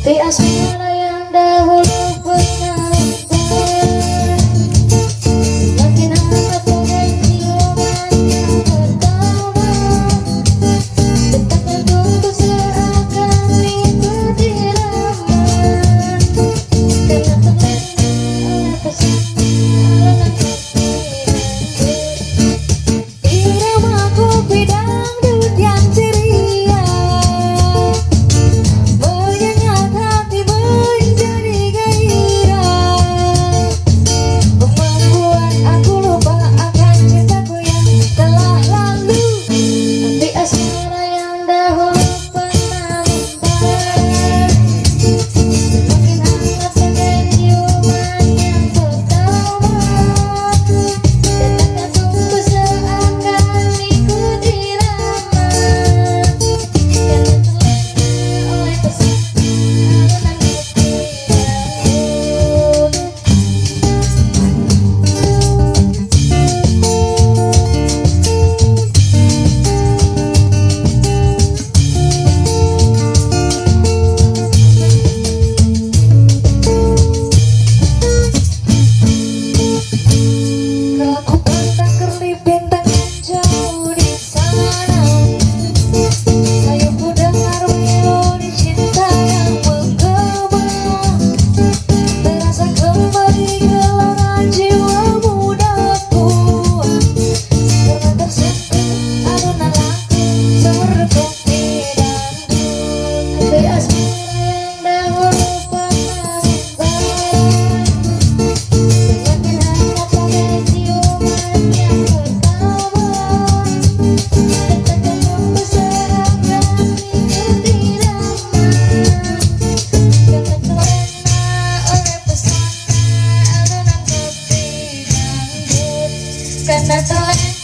Di asmara yang dahulu pernah lupa, makin hangat dengan ciuman yang pertama. Detak jantungku seakan ikut irama, karena terlena oleh pesan alunan kopi dangdut. Irama kopi dangdut yang ceria menyengat hati menjadi gairah, membuat aku lupa akan cintaku yang telah lalu. Di asmara yang dahulu pernah lupa, makin hangat dengan ciuman yang pertama. Detak jantungku seakan ikut irama, karena terlena oleh pesan alunan kopi dangdut. Kalau ku pandang kerlip bintang yang jauh di sana, sayupku dengar melodi cinta yang menggema, terasa kembali gelora jiwa mudaku, karena tersentuh alunan lagu semerdu kopi dangdut. Di asmara yang dahulu pernah lupa, semakin hangat dengan ciuman yang pertama. Detak jantungku seakan ikut irama, karena terlena oleh pesona alunan kopi dangdut. Karena terlena